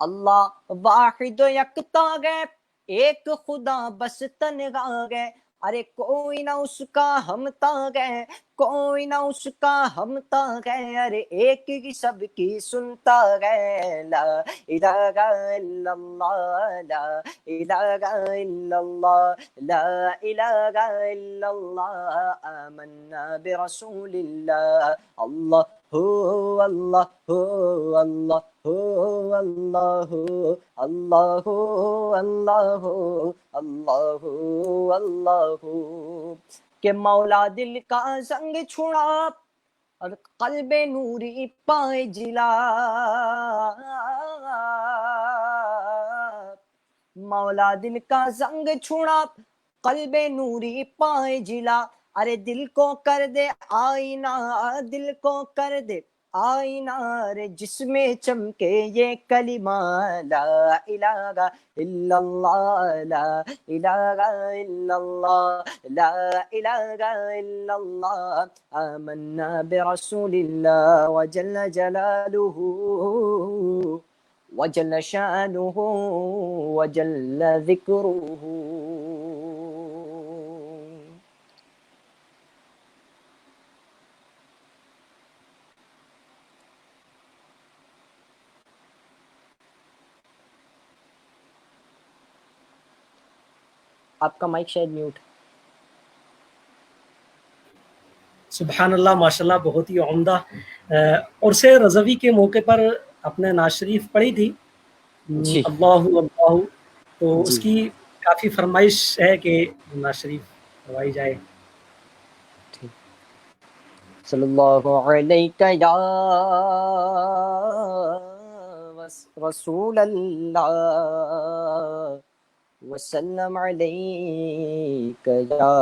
اللہ واحد و یکتا ہے، ایک خدا بس تنہا ہے، ارے کوئی نہ اس کا ہمتا ہے، کوئی نہ اس کا ہمتا ہے، ارے ایک ہی سب کی سنتا ہے، لا الہ الا اللہ، لا الہ الا اللہ، لا الہ الا اللہ، آمنا برسول اللہ، اللہ ہو اللہ ہو اللہ ہو اللہ ہو اللہ ہو اللہ ہو اللہ ہو اللہ ہو، کہ مولا دل کا زنگ چھڑا اور قلب نوری پائے جلا، مولا دل کا زنگ چھڑا قلب نوری پائے جلا، ارے دل کو کر دے آئینہ، دل کو کر دے آئینہ، رے جس میں چمکے یہ کلمہ، لا الہ الا اللہ، لا الہ الا اللہ، لا الہ الا اللہ، آمنا برسول اللہ وجل جلالہ وجل شانہ وجل ذکرہ۔ آپ کا مائک شاید میوٹ۔ سبحان اللہ، ماشاءاللہ، بہت ہی عمدہ۔ عرس رضوی کے موقع پر اپنے نعت شریف پڑھی تھی، جی اللہ اللہ، تو اس جی کی کافی فرمائش ہے کہ نعت شریف پڑھوائی جائے۔ صلی اللہ علیہ یا رسول اللہ وسلم علیک یا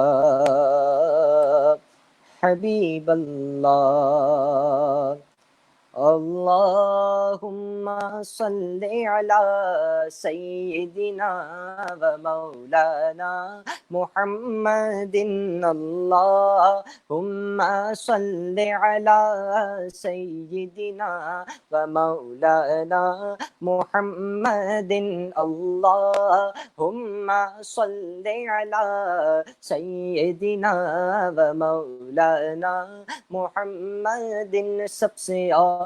حبیب اللہ، اللہم صلی علی سیدنا و مولانا محمد، اللہم صلی علی سیدنا و مولانا محمد، اللہم صلی علی سیدنا و مولانا محمد، سب سے اعلیٰ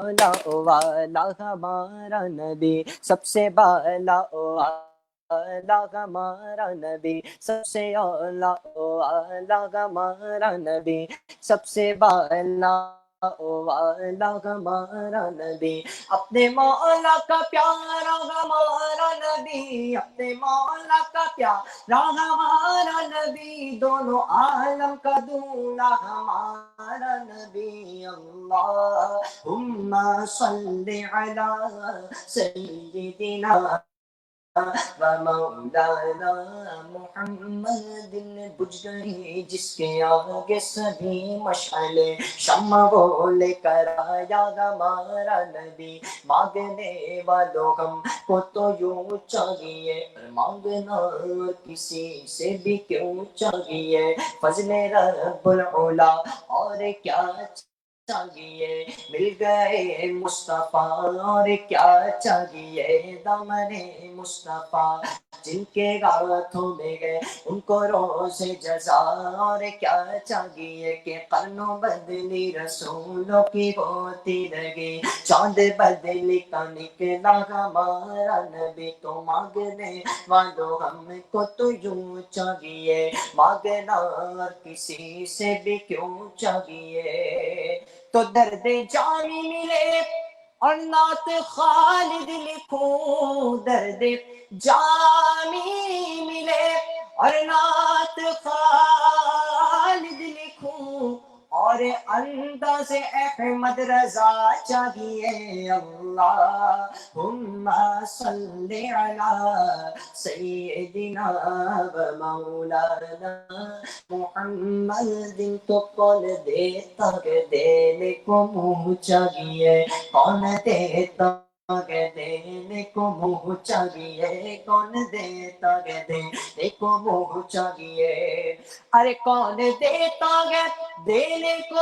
والا ہمارا نبی، سب سے بالا والا ہمارا نبی، سب سے اعلیٰ والا ہمارا نبی، سب سے بالا والا ہمارا نبی، اپنے مولا کا پیارا ہمارا نبی، اپنے مولا کا پیارا ہمارا نبی، دونوں عالم کا دولا ہمارا نبی، اللہم صلی علی سیدنا و مولانا محمد، بجھ گئی جس کے آگے سبھی مشعلیں، شمع وہ لے کر آیا ہمارا نبی، مانگنے والوں ہم کو تو یوں چاہیے، مانگنا کسی سے بھی کیوں چاہیے، فضل رب العلا اور کیا چاہیے، مل گئے مصطفیٰ اور کیا چاہیے، دامن مصطفیٰ جن کے ہاتھوں میں گئے ان کو روز جزا، اور کیا چاہیے کہ قرنوں بدلی رسولوں کی ہوتی رہی، چاند بدلی کا نکلا ہمارا نبی، تو مانگنے والوں ہم کو تو یوں چاہیے، مانگنا اور کسی سے بھی کیوں چاہیے، تو درد جانی ملے اور نعت خالد لکھوں، درد جانی ملے اور نعت خالد لکھوں، اور انداز احمد رضا چاہیے، اللہم صلی علی سیدنا و مولانا محمد، تو کون دیتا کہ دینے کو منہ چاہیے، کون دیتا کہ دینے کو منہ چاہیے، کون دیتا کہ دینے کو منہ چاہیے، ارے کون دیتا کہ دینے کو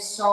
100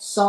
100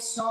100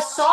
100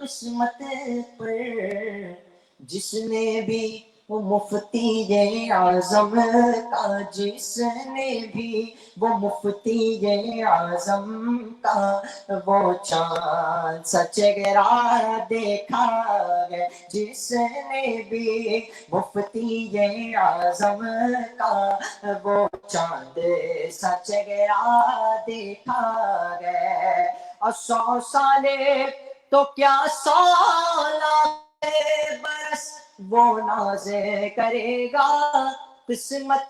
قسمت پر جس نے بھی وہ مفتی اعظم کا، جس نے بھی وہ مفتی اعظم کا وہ چاند سا چہرہ دیکھا ہے، جس نے بھی مفتی اعظم کا وہ چاند سا چہرہ دیکھا ہے۔ اور 100 سالے تو کیا سالہ برس وہ ناز کرے گا قسمت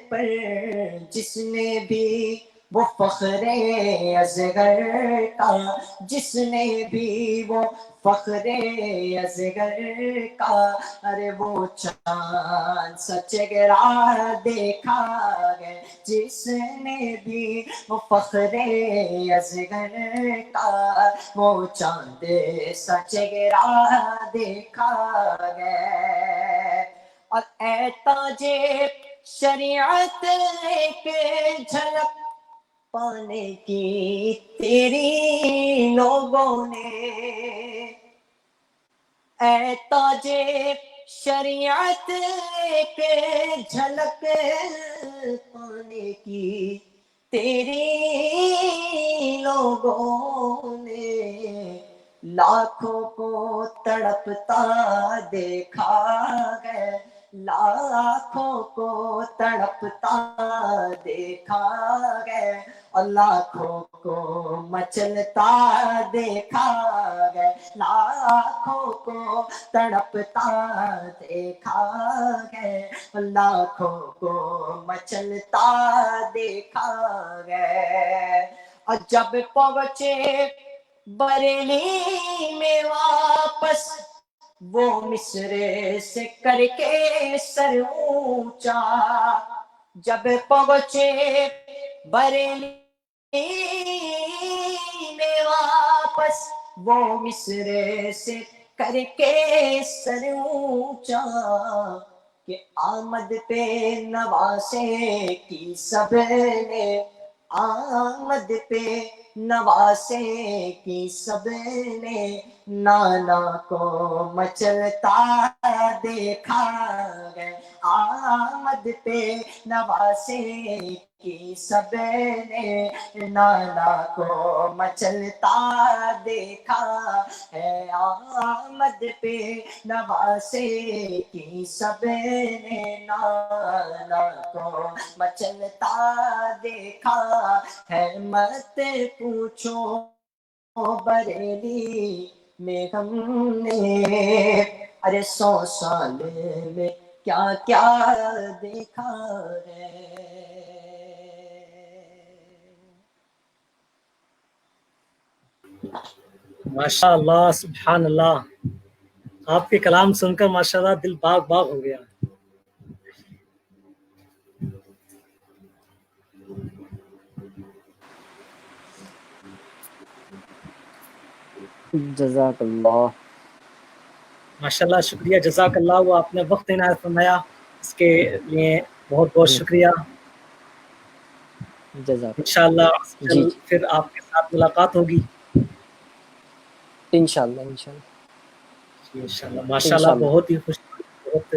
پر جس نے بھی وہ فخر اصغر کا، جس نے بھی وہ فخر اصغر کا ارے وہ چاند سا چہرہ دیکھا ہے، جس نے بھی وہ فخر اصغر کا وہ چاند سا چہرہ دیکھا ہے۔ اور اے تاج شریعت ایک جھلک پانے کی تیری لوگوں نے، اے تاج شریعت ایک جھلک پانے کی تیری لوگوں نے لاکھوں کو تڑپتا دیکھا ہے، لاکھوں کو تڑپتا دیکھا ہے، اور لاکھوں کو مچلتا دیکھا ہے، لاکھوں کو تڑپتا دیکھا ہے، لاکھوں کو مچلتا دیکھا ہے۔ اور جب پہنچے بریلی میں واپس وہ مصر سے کر کے سر اونچا، جب پہنچے بریلی میں واپس وہ مصر سے کر کے سر اونچا کہ آمد پہ نواسے کی سب نے، آمد پہ نواسے کی سب نے نانا کو مچلتا دیکھا ہے، آمد پہ نواسے کی سب نے نانا کو مچلتا دیکھا ہے، آمد پہ نواسے کی سب نے نانا کو مچلتا دیکھا ہے۔ مت پوچھو بریلی میں ہم نے ارے 100 سال میں کیا کیا دیکھا ہے۔ ماشاء اللہ، سبحان اللہ، آپ کے کلام سن کر ماشاء اللہ دل باغ باغ ہو گیا۔ جزاک اللہ، ماشاء اللہ، شکریہ، جزاک اللہ، وہ آپ نے وقت عنایت فرمایا، اس کے لیے بہت بہت شکریہ۔ جزاک انشاءاللہ جی پھر آپ کے ساتھ ملاقات ہوگی انشاءاللہ انشاءاللہ۔ ماشاء اللہ، بہت ہی خوش، بہت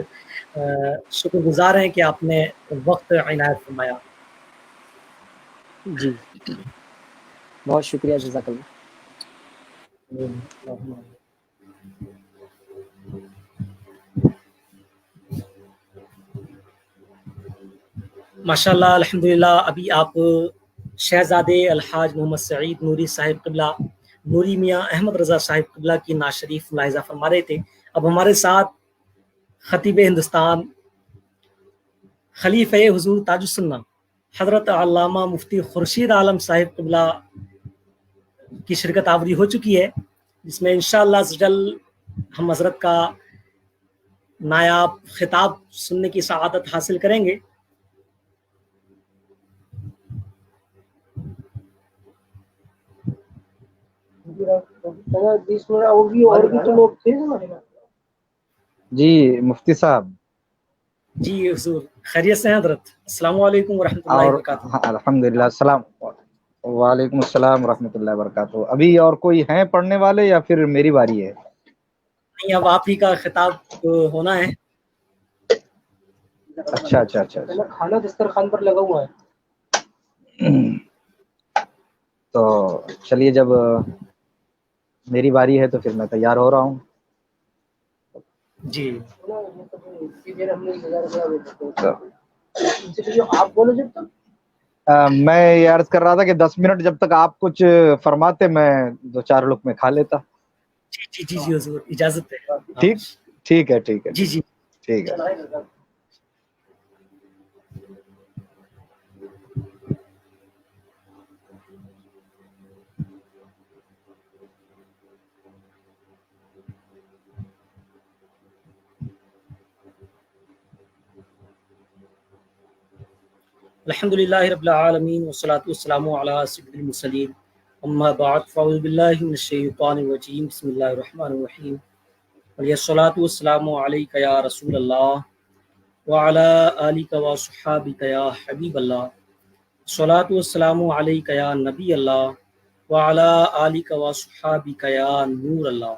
شکر گزار ہیں کہ آپ نے وقت عنایت فرمایا۔ جی بہت شکریہ، جزاک اللہ۔ ماشاءاللہ، الحمدللہ، ابھی آپ شہزادے الحاج محمد سعید نوری صاحب قبلہ، نوری میاں احمد رضا صاحب قبلہ کی نعت شریف ملاحظہ فرما رہے تھے۔ اب ہمارے ساتھ خطیب ہندوستان، خلیفہ حضور تاج السنہ حضرت علامہ مفتی خورشید عالم صاحب قبلہ کی شرکت آوری ہو چکی ہے، جس میں انشاءاللہ عز و جل ہم حضرت کا نایاب خطاب سننے کی سعادت حاصل کریں گے۔ جی مفتی صاحب، جی حضور، خیریت سے ہیں حضرت؟ السلام علیکم ورحمۃ اللہ اور وبرکاتہ۔ الحمدللہ، السلام وعلیکم السلام ورحمۃ اللہ وبرکاتہ. ابھی اور کوئی ہیں پڑھنے والے یا پھر میری باری ہے؟ نہیں، اب آپ ہی کا خطاب ہونا ہے. اچھا اچھا اچھا. کھانا دسترخوان پر لگا ہوا ہے. تو چلیے، جب میری باری ہے تو پھر میں تیار ہو رہا ہوں. جی آپ بولو جب تک. میں یہ عرض کر رہا تھا کہ 10 منٹ جب تک آپ کچھ فرماتے میں 2-4 لقمے کھا لیتا. جی جی جی حضور، اجازت ہے. ٹھیک ٹھیک ہے ٹھیک ہے جی جی. ٹھیک ہے. الحمد للہ رب العالمین والصلاة والسلام علی سید المرسلین، اما بعد فاعوذ باللہ من الشیطان الرجیم، بسم اللہ الرحمن الرحیم. والصلاة والسلام علیک یا رسول اللہ وعلی آلک وصحابک یا حبیب اللہ. الصلاة والسلام علیک یا نبی اللہ وعلی آلک وصحابک یا نور اللہ.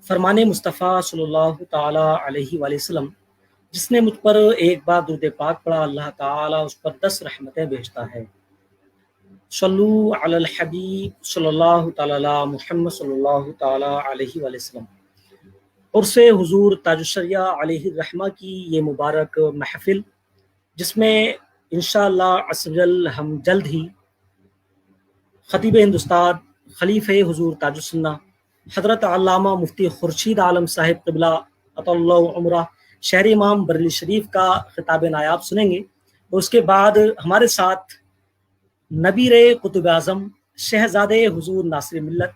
فرمان مصطفیٰ صلی اللہ تعالی علیہ وآلہ وسلم، جس نے مجھ پر ایک بار درود پاک پڑھا اللہ تعالیٰ اس پر 10 رحمتیں بھیجتا ہے. صلو علی الحبیب صلی اللہ تعالی علی محمد صلی اللہ تعالی علیہ وآلہ وسلم. عرس حضور تاج الشریعہ علیہ الرحمہ کی یہ مبارک محفل، جس میں انشاءاللہ عز و جل ہم جلد ہی خطیب ہندوستان خلیفہ حضور تاج السنہ حضرت علامہ مفتی خورشید عالم صاحب قبلہ عطا اللہ عمرہ شہر امام بریلی شریف کا خطاب نایاب سنیں گے. اور اس کے بعد ہمارے ساتھ نبیر قطب اعظم شہزادے حضور ناصر ملت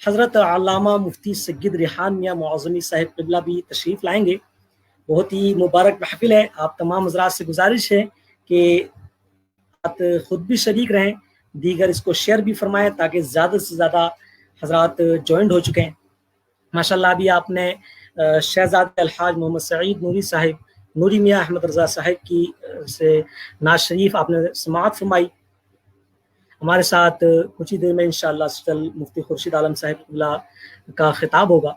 حضرت علامہ مفتی سید ریحان میاں معظمی صاحب قبلہ بھی تشریف لائیں گے. بہت ہی مبارک محفل ہے. آپ تمام حضرات سے گزارش ہے کہ آپ خود بھی شریک رہیں، دیگر اس کو شیئر بھی فرمائیں تاکہ زیادہ سے زیادہ حضرات جوائنڈ ہو چکے ہیں. ماشاءاللہ ابھی آپ نے شہزادہ الحاج محمد سعید نوری صاحب نوری میاں احمد رضا صاحب کی سے نعت شریف آپ نے سماعت فرمائی. ہمارے ساتھ کچھ ہی دیر میں انشاءاللہ مفتی خورشید عالم صاحب قبلہ کا خطاب ہوگا.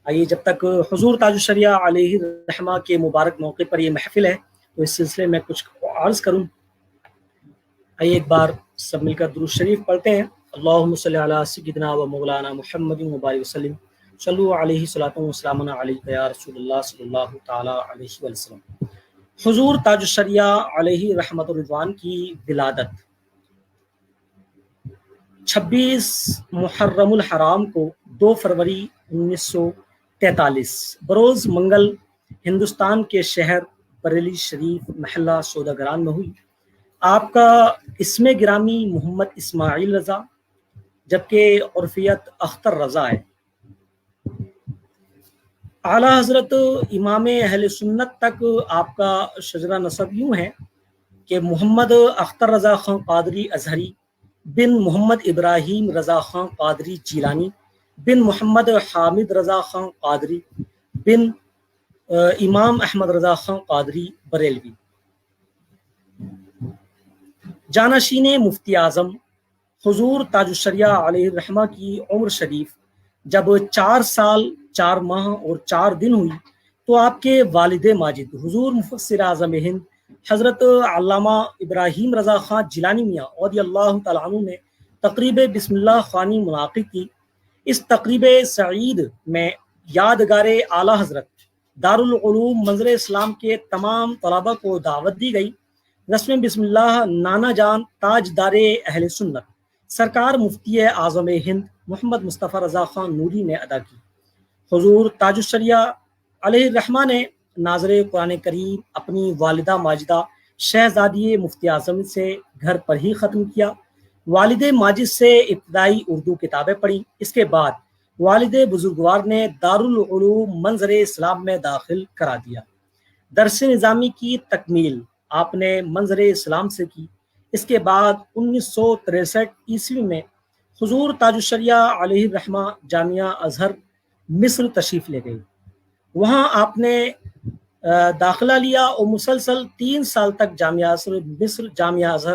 آئیے، جب تک حضور تاج الشریعہ علیہ الرحمہ کے مبارک موقع پر یہ محفل ہے تو اس سلسلے میں کچھ عرض کروں. آئیے ایک بار سب مل کر درود شریف پڑھتے ہیں. اللہم صلی علی سیدنا و مولانا محمد مبارک وسلم. صلو علیہ صلاۃ و سلام علیک یا رسول اللہ صلی اللہ تعالی علیہ وسلم. حضور تاج الشریعہ علیہ رحمت الرضوان کی ولادت 26 محرم الحرام کو 2 فروری 1943 بروز منگل ہندوستان کے شہر بریلی شریف محلہ سوداگران میں ہوئی. آپ کا اسم گرامی محمد اسماعیل رضا جبکہ عرفیت اختر رضا ہے. اعلیٰ حضرت امام اہل سنت تک آپ کا شجرہ نسب یوں ہے کہ محمد اختر رضا خان قادری ازہری بن محمد ابراہیم رضا خان قادری جیلانی بن محمد حامد رضا خان قادری بن امام احمد رضا خان قادری بریلوی. جانشین مفتی اعظم حضور تاج الشریعہ علیہ الرحمہ کی عمر شریف جب 4 سال 4 ماہ اور 4 دن ہوئی تو آپ کے والد ماجد حضور مفسر اعظم ہند حضرت علامہ ابراہیم رضا خان جیلانی میاں رضی اللہ تعالیٰ عنہ نے تقریب بسم اللہ خوانی منعقد کی. اس تقریب سعید میں یادگار اعلیٰ حضرت دارالعلوم منظر اسلام کے تمام طلباء کو دعوت دی گئی. رسم بسم اللہ نانا جان تاجدار اہل سنت سرکار مفتی اعظم ہند محمد مصطفیٰ رضا خان نوری نے ادا کی. حضور تاج الشریعہ علیہ الرحمہ نے ناظر قرآن کریم اپنی والدہ ماجدہ شہزادی مفتی اعظم سے گھر پر ہی ختم کیا. والد ماجد سے ابتدائی اردو کتابیں پڑھی. اس کے بعد والد بزرگوار نے دارالعلوم منظر اسلام میں داخل کرا دیا. درس نظامی کی تکمیل آپ نے منظر اسلام سے کی. اس کے بعد 1963 عیسوی میں حضور تاج الشریعہ علیہ الرحمہ جامعہ ازہر مصر تشریف لے گئی. وہاں آپ نے داخلہ لیا اور مسلسل 3 سال تک جامعہ ازہر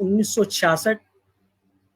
1966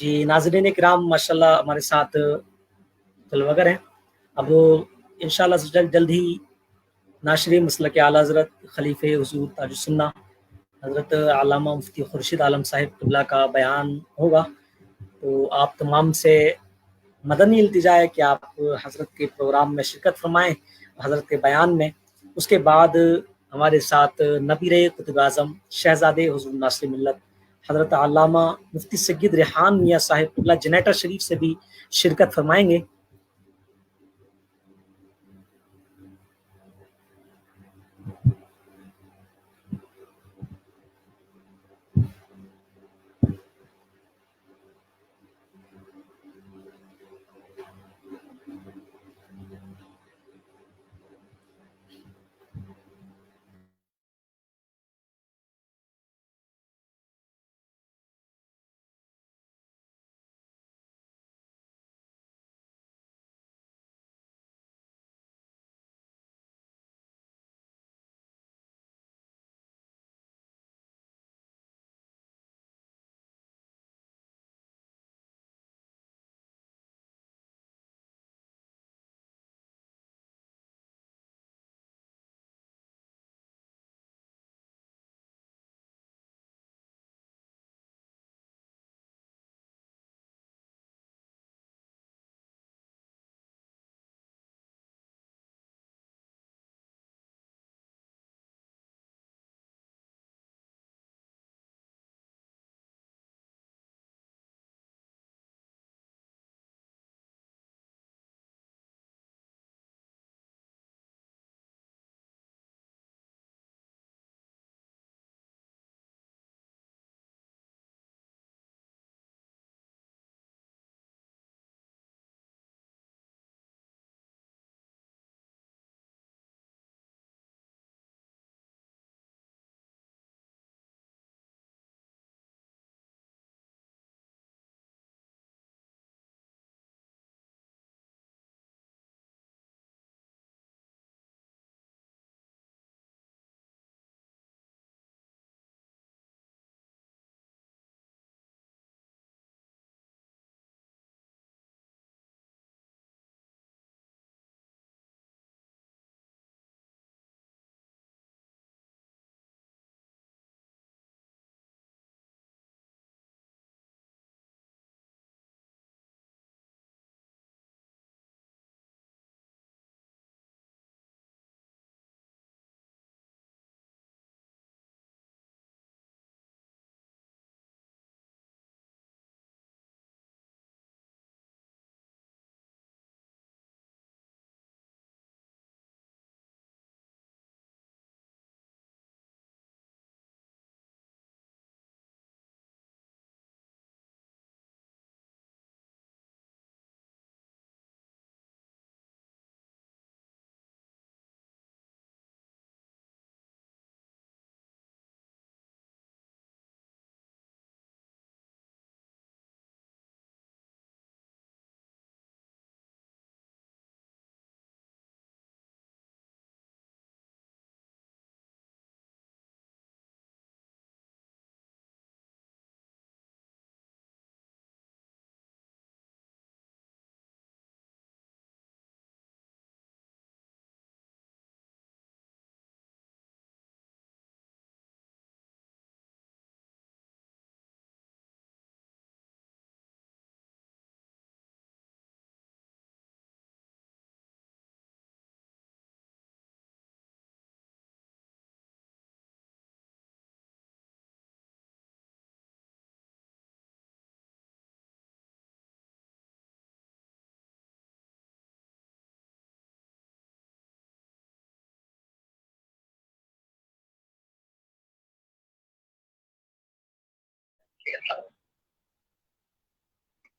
جی ناظرین کرام، ماشاءاللہ ہمارے ساتھ طلباء ہیں. اب انشاءاللہ جلد ہی ناشری مسلک اعلیٰ حضرت خلیفہ حضور تاج السنہ حضرت علامہ مفتی خورشید عالم صاحب قبلہ کا بیان ہوگا. تو آپ تمام سے مدنی التجا ہے کہ آپ حضرت کے پروگرام میں شرکت فرمائیں، حضرت کے بیان میں. اس کے بعد ہمارے ساتھ نبیر قطب اعظم شہزادے حضور ناصر ملت حضرت علامہ مفتی سید ریحان میاں صاحب قبلہ جنیٹا شریف سے بھی شرکت فرمائیں گے.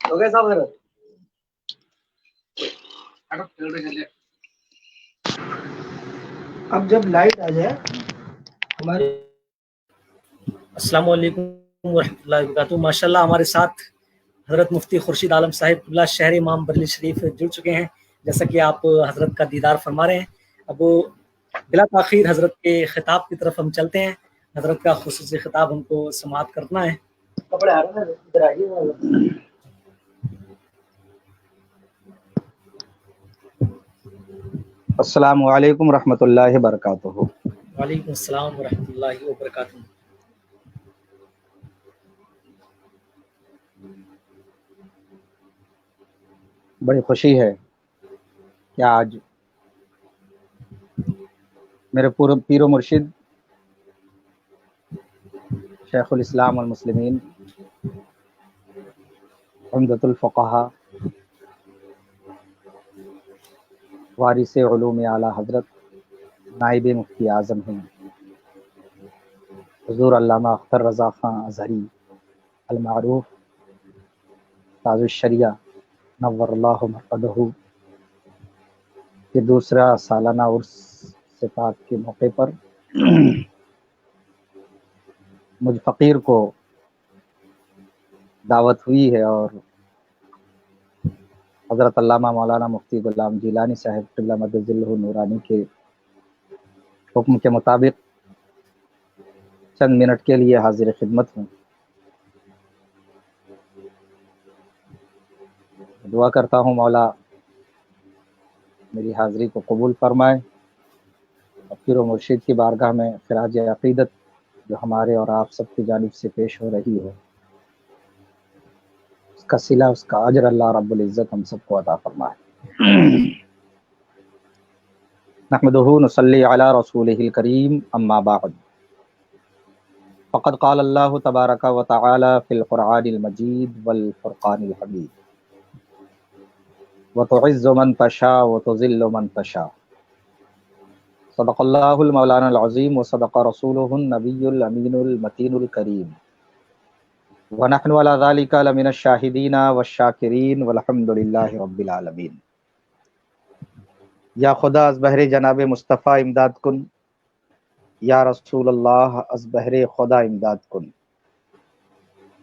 اوکے صاحب حضرت اب جب لائٹ آ جائے ہمارے. السلام علیکم ورحمۃ اللہ وبرکاتہ. ماشاءاللہ ہمارے ساتھ حضرت مفتی خورشید عالم صاحب قبلہ شہر امام بریلی شریف جڑ چکے ہیں. جیسا کہ آپ حضرت کا دیدار فرما رہے ہیں، اب بلا تاخیر حضرت کے خطاب کی طرف ہم چلتے ہیں. حضرت کا خصوصی خطاب ہم کو سماعت کرنا ہے. السلام علیکم ورحمۃ اللہ وبرکاتہ۔ وعلیکم السلام ورحمۃ اللہ وبرکاتہ۔ بڑی خوشی ہے کہ آج میرے پیر و مرشد شیخ الاسلام والمسلمین عمدۃ الفقہاء وارث علوم اعلیٰ حضرت نائب مفتی اعظم ہیں حضور علامہ اختر رضا خان اظہری المعروف تاج الشریعہ نور اللہ مرقدہ کے دوسرا سالانہ عرس صفات کے موقع پر مجھ فقیر کو دعوت ہوئی ہے، اور حضرت علامہ مولانا مفتی غلام جیلانی صاحب قبلہ مد ظلہ نورانی کے حکم کے مطابق چند منٹ کے لیے حاضر خدمت ہوں۔ دعا کرتا ہوں مولا میری حاضری کو قبول فرمائے، اور پیر و مرشد کی بارگاہ میں خراج عقیدت جو ہمارے اور آپ سب کی جانب سے پیش ہو رہی ہے، اس کا صلہ، اس کا اجر اللہ رب العزت ہم سب کو عطا فرمائے۔ نحمدہ نصلی علی رسولہ الکریم، اما بعد، فقد قال اللہ تبارک و تعالی فی القرآن المجید والفرقان الحمید، وتعز من تشاء وتذل من تشاء، صدق اللہ المولانا العظیم وصدق رسولہ النبی الامین المتین الکریم، ونحن علی ذلک لمن الشاہدین والشاکرین والحمد للہ رب العالمین۔ یا خدا از بہر جناب مصطفیٰ امداد کن، یا رسول اللہ از بہر خدا امداد کن،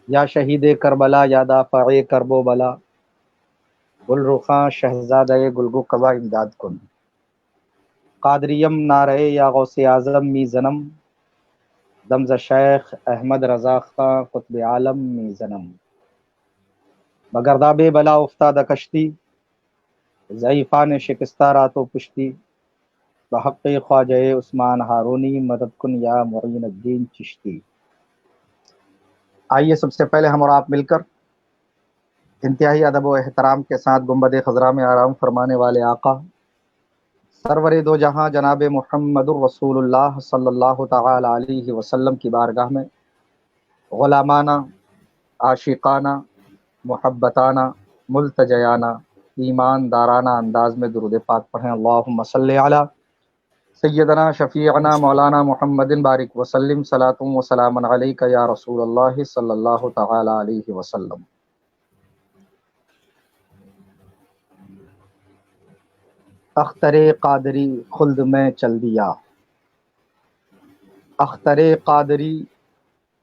یا شہید کربلا یا دافع کرب و بلا، گل رخاں شہزادہ گلگو کبا امداد کن، قادریم نعرے یا غوث اعظم می زنم، دمز شیخ احمد رضا خاں قطب عالم می زنم، بگرداب بلا افتاد کشتی، ضعیفان شکستہ رات و پشتی، بحق خواجہ عثمان ہارونی مدد کن یا معین الدین چشتی۔ آئیے سب سے پہلے ہم اور آپ مل کر انتہائی ادب و احترام کے ساتھ گنبد خضرا میں آرام فرمانے والے آقا سرور دو جہاں جناب محمد الرسول اللہ صلی اللہ تعالی علیہ وسلم کی بارگاہ میں غلامانہ، عاشقانہ، محبتانہ، ملتجیانہ، ایماندارانہ انداز میں درود پاک پڑھیں۔ اللہم صلی علی سیدنا شفیعنا مولانا محمد بارک وسلم، صلاۃ و سلام علیک یا رسول اللہ صلی اللہ تعالی علیہ وسلم۔ اختر قادری خلد میں چل دیا، اختر قادری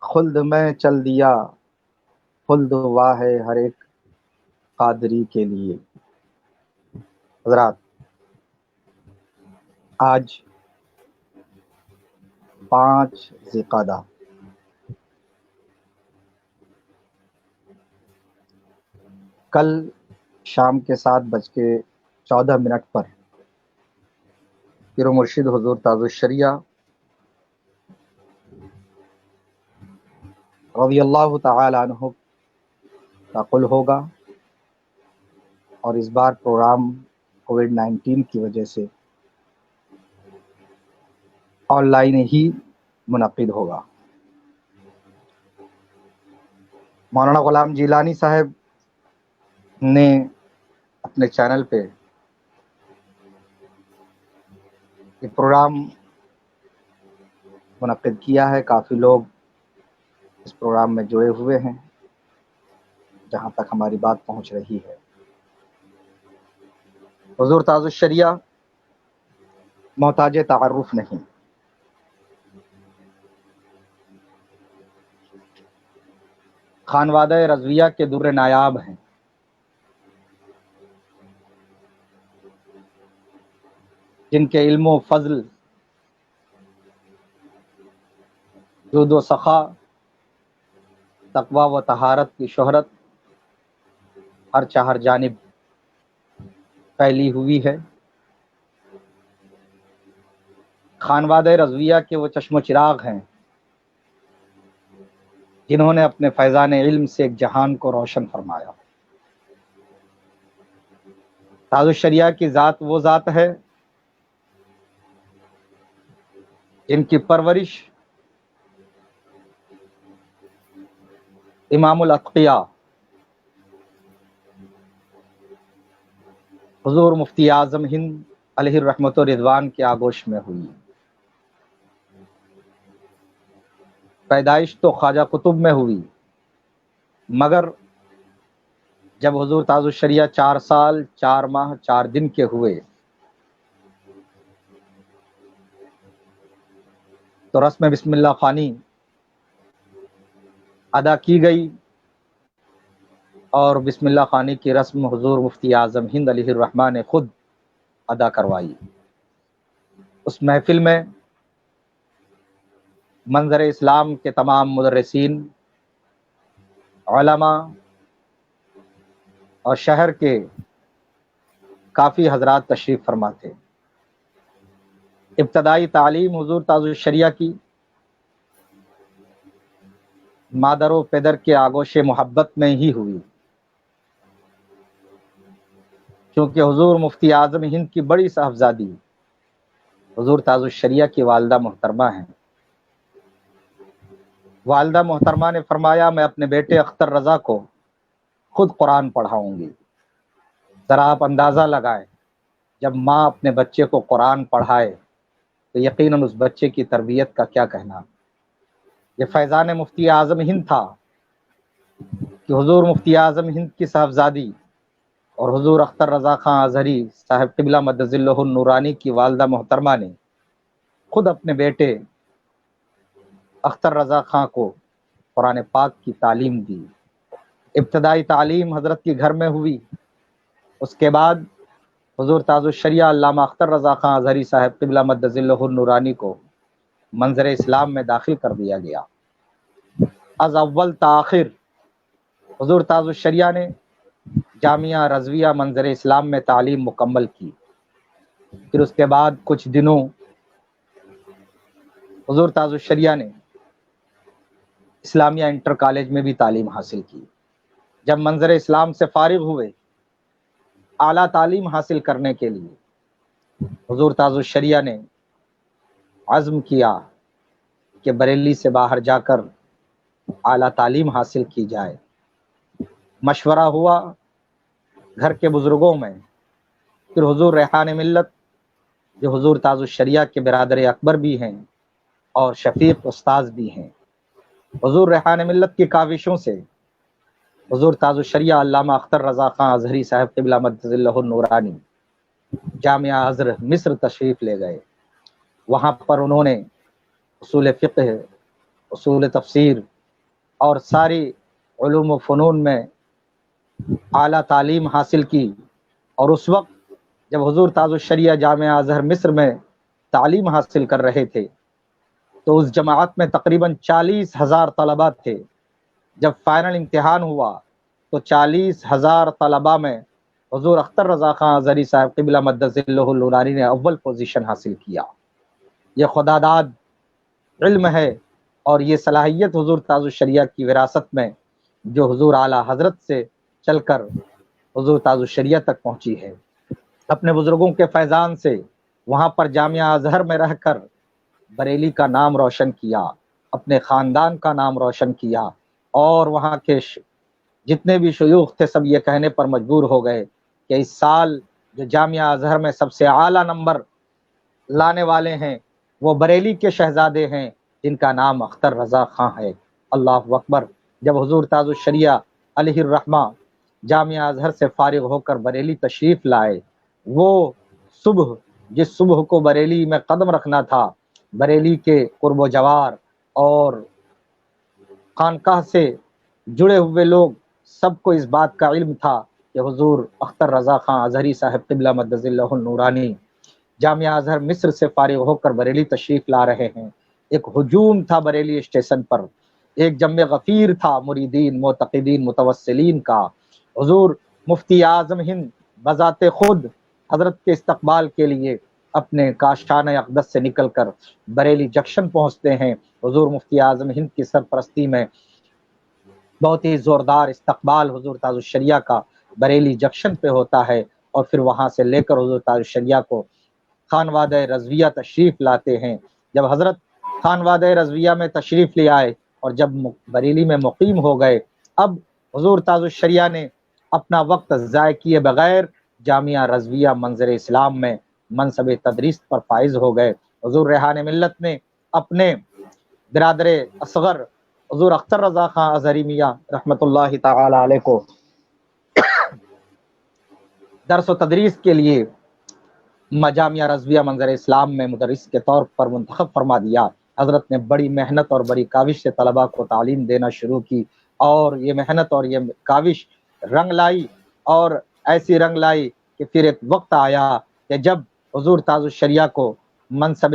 خلد میں چل دیا، خلد ہوا ہے ہر ایک قادری کے لیے۔ حضرات، آج 5 ذی القعدہ، کل شام کے 7:14 پر پیر و مرشد حضور تاج الشریعہ رضی اللہ تعالی عنہ کا قل ہوگا، اور اس بار پروگرام کووڈ-19 کی وجہ سے آن لائن ہی منعقد ہوگا۔ مولانا غلام جیلانی صاحب نے اپنے چینل پہ یہ پروگرام منعقد کیا ہے، کافی لوگ اس پروگرام میں جڑے ہوئے ہیں، جہاں تک ہماری بات پہنچ رہی ہے۔ حضور تاج الشریعہ محتاج تعارف نہیں، خانوادہ رضویہ کے در نایاب ہیں، جن کے علم و فضل، جود و سخا، تقوی و طہارت کی شہرت ہر چہر جانب پھیلی ہوئی ہے۔ خانوادہ رضویہ کے وہ چشم و چراغ ہیں جنہوں نے اپنے فیضان علم سے ایک جہان کو روشن فرمایا۔ تاج الشریعہ کی ذات وہ ذات ہے جن کی پرورش امام الاتقیاء حضور مفتی اعظم ہند علیہ الرحمت و رضوان کے آغوش میں ہوئی۔ پیدائش تو خواجہ قطب میں ہوئی، مگر جب حضور تاج الشریعہ 4 سال 4 ماہ 4 دن کے ہوئے تو رسم بسم اللہ خوانی ادا کی گئی، اور بسم اللہ خوانی کی رسم حضور مفتی اعظم ہند علیہ الرحمہ نے خود ادا کروائی۔ اس محفل میں منظر اسلام کے تمام مدرسین، علماء اور شہر کے کافی حضرات تشریف فرما تھے۔ ابتدائی تعلیم حضور تاج الشریعہ کی مادر و پدر کے آغوش محبت میں ہی ہوئی، کیونکہ حضور مفتی اعظم ہند کی بڑی صاحبزادی حضور تاج الشریعہ کی والدہ محترمہ ہیں۔ والدہ محترمہ نے فرمایا میں اپنے بیٹے اختر رضا کو خود قرآن پڑھاؤں گی۔ ذرا آپ اندازہ لگائیں، جب ماں اپنے بچے کو قرآن پڑھائے تو یقیناً اس بچے کی تربیت کا کیا کہنا۔ یہ فیضان مفتی اعظم ہند تھا کہ حضور مفتی اعظم ہند کی صاحبزادی اور حضور اختر رضا خان ازہری صاحب قبلہ مدد ظلہ النورانی کی والدہ محترمہ نے خود اپنے بیٹے اختر رضا خان کو قرآن پاک کی تعلیم دی۔ ابتدائی تعلیم حضرت کے گھر میں ہوئی، اس کے بعد حضور تاج الشریعہ علامہ اختر رضا خان ازہری صاحب قبلہ مدد ظلہ النورانی کو منظر اسلام میں داخل کر دیا گیا۔ از اول تا آخر حضور تاج الشریعہ نے جامعہ رضویہ منظر اسلام میں تعلیم مکمل کی۔ پھر اس کے بعد کچھ دنوں حضور تاج الشریعہ نے اسلامیہ انٹر کالج میں بھی تعلیم حاصل کی۔ جب منظر اسلام سے فارغ ہوئے، اعلیٰ تعلیم حاصل کرنے کے لیے حضور تاج الشریعہ نے عزم کیا کہ بریلی سے باہر جا کر اعلیٰ تعلیم حاصل کی جائے۔ مشورہ ہوا گھر کے بزرگوں میں، پھر حضور ریحان ملت جو حضور تاج الشریعہ کے برادر اکبر بھی ہیں اور شفیق استاذ بھی ہیں، حضور ریحان ملت کی کاوشوں سے حضور تاج الشریعہ علامہ اختر رضا خان ازہری صاحب قبلہ مدد ظلہ النورانی جامعہ ازہر مصر تشریف لے گئے۔ وہاں پر انہوں نے اصول فقہ، اصول تفسیر اور ساری علوم و فنون میں اعلیٰ تعلیم حاصل کی، اور اس وقت جب حضور تاج الشریعہ جامعہ ازہر مصر میں تعلیم حاصل کر رہے تھے تو اس جماعت میں تقریباً 40,000 طلباء تھے۔ جب فائنل امتحان ہوا تو 40,000 طلباء میں حضور اختر رضا خان ازہری صاحب قبلہ مدد ظلہ النورانی نے اول پوزیشن حاصل کیا۔ یہ خدا داد علم ہے، اور یہ صلاحیت حضور تاج الشریعہ کی وراثت میں جو حضور اعلیٰ حضرت سے چل کر حضور تاج الشریعہ تک پہنچی ہے۔ اپنے بزرگوں کے فیضان سے وہاں پر جامعہ ازہر میں رہ کر بریلی کا نام روشن کیا، اپنے خاندان کا نام روشن کیا، اور وہاں کے جتنے بھی شیوخ تھے سب یہ کہنے پر مجبور ہو گئے کہ اس سال جو جامعہ ازہر میں سب سے اعلیٰ نمبر لانے والے ہیں وہ بریلی کے شہزادے ہیں جن کا نام اختر رضا خان ہے۔ اللہ اکبر۔ جب حضور تاج الشریعہ علیہ الرحمہ جامعہ ازہر سے فارغ ہو کر بریلی تشریف لائے، وہ صبح جس صبح کو بریلی میں قدم رکھنا تھا، بریلی کے قرب و جوار اور خانقاہ سے جڑے ہوئے لوگ سب کو اس بات کا علم تھا کہ حضور اختر رضا خان ازہری صاحب قبلہ مدد ظلہ النورانی جامعہ ازہر مصر سے فارغ ہو کر بریلی تشریف لا رہے ہیں۔ ایک ہجوم تھا بریلی اسٹیشن پر، ایک جم غفیر تھا مریدین معتقدین متوسلین کا۔ حضور مفتی اعظم ہند بذات خود حضرت کے استقبال کے لیے اپنے کاشان اقدس سے نکل کر بریلی جنکشن پہنچتے ہیں۔ حضور مفتی اعظم ہند کی سرپرستی میں بہت ہی زوردار استقبال حضور تاج الشریعہ کا بریلی جنکشن پہ ہوتا ہے، اور پھر وہاں سے لے کر حضور تاج الشریعہ کو خانوادہ رضویہ تشریف لاتے ہیں۔ جب حضرت خانوادہ رضویہ میں تشریف لے آئے اور جب بریلی میں مقیم ہو گئے، اب حضور تاج الشریعہ نے اپنا وقت ضائع کیے بغیر جامعہ رضویہ منظر اسلام میں منصب تدریس پر فائز ہو گئے۔ حضور ریحان ملت نے اپنے برادر اصغر حضور اختر رضا خان ازہری میاں رحمۃ اللہ تعالی علیہ کو درس و تدریس کے لیے جامعہ رضویہ منظر اسلام میں مدرس کے طور پر منتخب فرما دیا۔ حضرت نے بڑی محنت اور بڑی کاوش سے طلباء کو تعلیم دینا شروع کی، اور یہ محنت اور یہ کاوش رنگ لائی، اور ایسی رنگ لائی کہ پھر ایک وقت آیا کہ جب حضور تاج الشریعہ کو منصب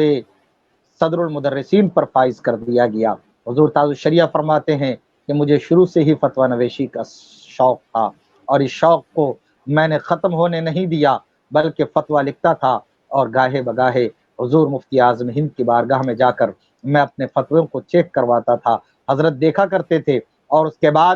صدر المدرسین پر فائز کر دیا گیا۔ حضور تاج الشریعہ فرماتے ہیں کہ مجھے شروع سے ہی فتویٰ نویسی کا شوق تھا، اور اس شوق کو میں نے ختم ہونے نہیں دیا، بلکہ فتویٰ لکھتا تھا، اور گاہے بگاہے حضور مفتی اعظم ہند کی بارگاہ میں جا کر میں اپنے فتووں کو چیک کرواتا تھا۔ حضرت دیکھا کرتے تھے، اور اس کے بعد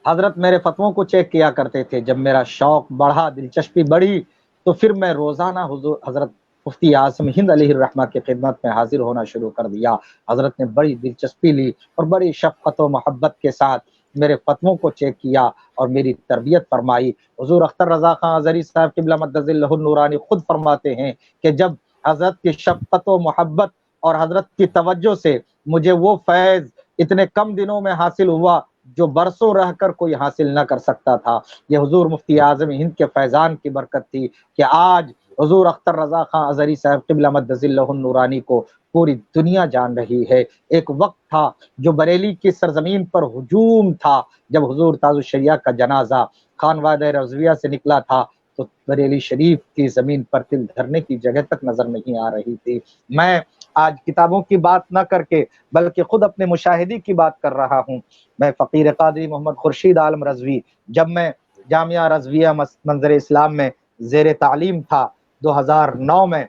حضرت میرے فتووں کو چیک کیا کرتے تھے۔ جب میرا شوق بڑھا، دلچسپی بڑھی، تو پھر میں روزانہ حضرت مفتی اعظم ہند علیہ الرحمہ کی خدمت میں حاضر ہونا شروع کر دیا۔ حضرت نے بڑی دلچسپی لی اور بڑی شفقت و محبت کے ساتھ میرے فتووں کو چیک کیا اور میری تربیت فرمائی۔ حضور اختر رضا خان ازہری صاحب قبلہ مدظ اللہ النورانی خود فرماتے ہیں کہ جب حضرت کی شفقت و محبت اور حضرت کی توجہ سے مجھے وہ فیض اتنے کم دنوں میں حاصل ہوا جو برسوں رہ کر کوئی حاصل نہ کر سکتا تھا، یہ حضور مفتی اعظم ہند کے فیضان کی برکت تھی کہ آج حضور اختر رضا خان ازہری صاحب قبلہ مدظ اللہ النورانی کو پوری دنیا جان رہی ہے۔ ایک وقت تھا جو بریلی کی سرزمین پر ہجوم تھا، جب حضور تاج الشریعہ کا جنازہ خانوادہ رضویہ سے نکلا تھا تو بریلی شریف کی زمین پر تل دھرنے کی جگہ تک نظر نہیں آ رہی تھی۔ میں آج کتابوں کی بات نہ کر کے بلکہ خود اپنے مشاہدے کی بات کر رہا ہوں۔ میں فقیر قادری محمد خورشید عالم رضوی، جب میں جامعہ رضویہ منظر اسلام میں زیر تعلیم تھا 2009 میں،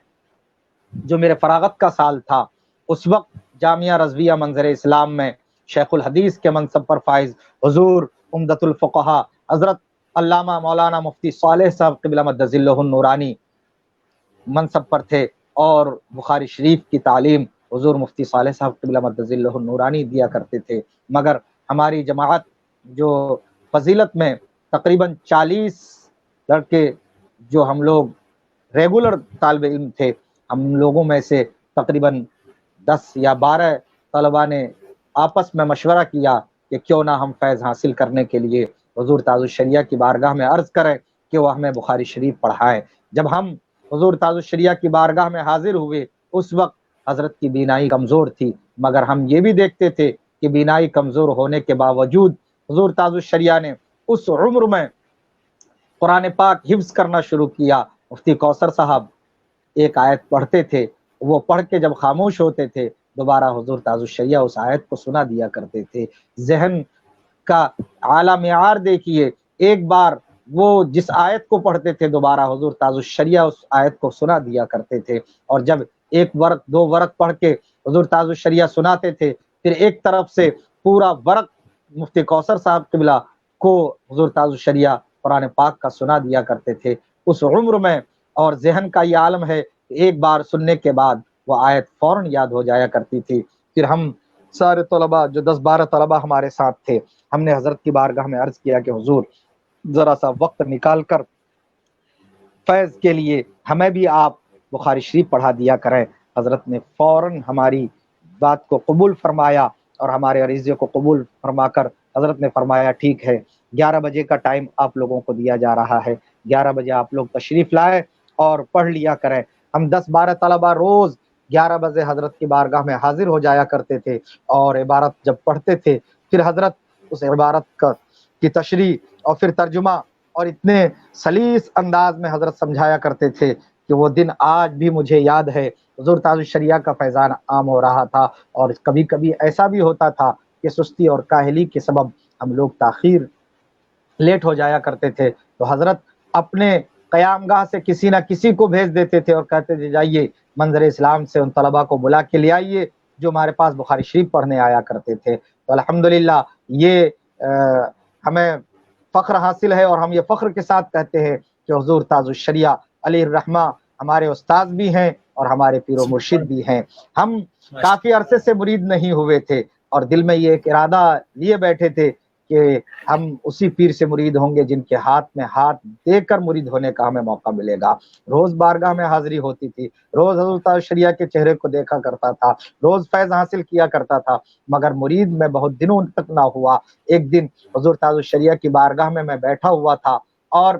جو میرے فراغت کا سال تھا، اس وقت جامعہ رضویہ منظر اسلام میں شیخ الحدیث کے منصب پر فائز حضور عمدۃ الفقہاء حضرت علامہ مولانا مفتی صالح صاحب قبلہ مدظ اللہ النورانی منصب پر تھے، اور بخاری شریف کی تعلیم حضور مفتی صالح صاحب قبلہ مدظ اللہ النورانی دیا کرتے تھے۔ مگر ہماری جماعت جو فضیلت میں تقریباً 40 لڑکے جو ہم لوگ ریگولر طالب علم تھے، ہم لوگوں میں سے تقریباً 10 یا 12 طلباء نے آپس میں مشورہ کیا کہ کیوں نہ ہم فیض حاصل کرنے کے لیے حضور تاج الشریعہ کی بارگاہ میں عرض کریں کہ وہ ہمیں بخاری شریف پڑھائیں۔ جب ہم حضور تاج الشریعہ کی بارگاہ میں حاضر ہوئے، اس وقت حضرت کی بینائی کمزور تھی، مگر ہم یہ بھی دیکھتے تھے کہ بینائی کمزور ہونے کے باوجود حضور تاج الشریعہ نے اس عمر میں قرآن پاک حفظ کرنا شروع کیا۔ مفتی کوثر صاحب ایک آیت پڑھتے تھے، وہ پڑھ کے جب خاموش ہوتے تھے دوبارہ حضور تاج الشریعہ اس آیت کو سنا دیا کرتے تھے۔ ذہن کا اعلیٰ معیار دیکھیے، ایک بار وہ جس آیت کو پڑھتے تھے دوبارہ حضور تاج الشریعہ اس آیت کو سنا دیا کرتے تھے، اور جب ایک ورق 2 ورق پڑھ کے حضور تاج الشریعہ سناتے تھے، پھر ایک طرف سے پورا ورق مفتی کوثر صاحب قبلہ کو حضور تاج الشریعہ قرآن پاک کا سنا دیا کرتے تھے اس عمر میں، اور ذہن کا یہ عالم ہے کہ ایک بار سننے کے بعد وہ آیت فوراً یاد ہو جایا کرتی تھی۔ پھر ہم سارے طلباء جو 10-12 طلباء ہمارے ساتھ تھے، ہم نے حضرت کی بارگاہ میں عرض کیا کہ حضور ذرا سا وقت نکال کر فیض کے لیے ہمیں بھی آپ بخاری شریف پڑھا دیا کریں۔ حضرت نے فوراً ہماری بات کو قبول فرمایا اور ہمارے عریضے کو قبول فرما کر حضرت نے فرمایا ٹھیک ہے، 11 بجے کا ٹائم آپ لوگوں کو دیا جا رہا ہے، 11 بجے آپ لوگ تشریف لائے اور پڑھ لیا کریں۔ ہم 10-12 طلباء روز 11 بجے حضرت کی بارگاہ میں حاضر ہو جایا کرتے تھے، اور عبارت جب پڑھتے تھے پھر حضرت اس عبارت کی تشریح اور پھر ترجمہ اور اتنے سلیس انداز میں حضرت سمجھایا کرتے تھے کہ وہ دن آج بھی مجھے یاد ہے۔ حضور تاج الشریعہ کا فیضان عام ہو رہا تھا، اور کبھی کبھی ایسا بھی ہوتا تھا کہ سستی اور کاہلی کے سبب ہم لوگ تاخیر لیٹ ہو جایا کرتے تھے، تو حضرت اپنے قیام گاہ سے کسی نہ کسی کو بھیج دیتے تھے اور کہتے تھے جائیے منظر اسلام سے ان طلباء کو بلا کے لے آئیے جو ہمارے پاس بخاری شریف پڑھنے آیا کرتے تھے۔ تو الحمدللہ یہ ہمیں فخر حاصل ہے، اور ہم یہ فخر کے ساتھ کہتے ہیں کہ حضور تاج الشریعہ علیہ الرحمہ ہمارے استاد بھی ہیں اور ہمارے پیر و مرشد بھی ہیں۔ ہم کافی عرصے سے مرید نہیں ہوئے تھے اور دل میں یہ ایک ارادہ لیے بیٹھے تھے کہ ہم اسی پیر سے مرید ہوں گے جن کے ہاتھ میں ہاتھ دے کر مرید ہونے کا ہمیں موقع ملے گا۔ روز بارگاہ میں حاضری ہوتی تھی، روز حضور تاج الشریعہ کے چہرے کو دیکھا کرتا تھا، روز فیض حاصل کیا کرتا تھا، مگر مرید میں بہت دنوں تک نہ ہوا۔ ایک دن حضور تاج الشریعہ کی بارگاہ میں بیٹھا ہوا تھا اور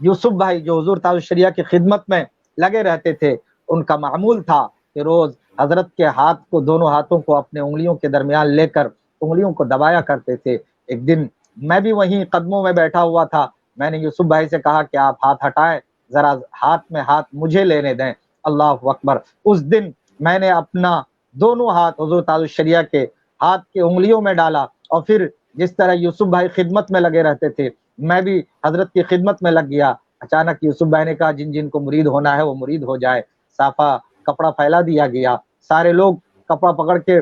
یوسف بھائی جو حضور تاج الشریعہ کی خدمت میں لگے رہتے تھے، ان کا معمول تھا کہ روز حضرت کے ہاتھ کو، دونوں ہاتھوں کو اپنے انگلیوں کے درمیان لے کر انگلیوں کو دبایا کرتے تھے۔ ایک دن میں بھی وہیں قدموں میں بیٹھا ہوا تھا، میں نے یوسف بھائی سے کہا کہ آپ ہاتھ ہٹائیں، ذرا ہاتھ میں ہاتھ مجھے لینے دیں۔ اللہ اکبر! اس دن میں نے اپنا دونوں ہاتھ حضور تاج الشریعہ کے ہاتھ کے انگلیوں میں ڈالا، اور پھر جس طرح یوسف بھائی خدمت میں لگے رہتے تھے میں بھی حضرت کی خدمت میں لگ گیا۔ اچانک یوسف بھائی نے کہا جن جن کو مرید ہونا ہے وہ مرید ہو جائے۔ صافہ کپڑا پھیلا دیا گیا، سارے لوگ کپڑا پکڑ کے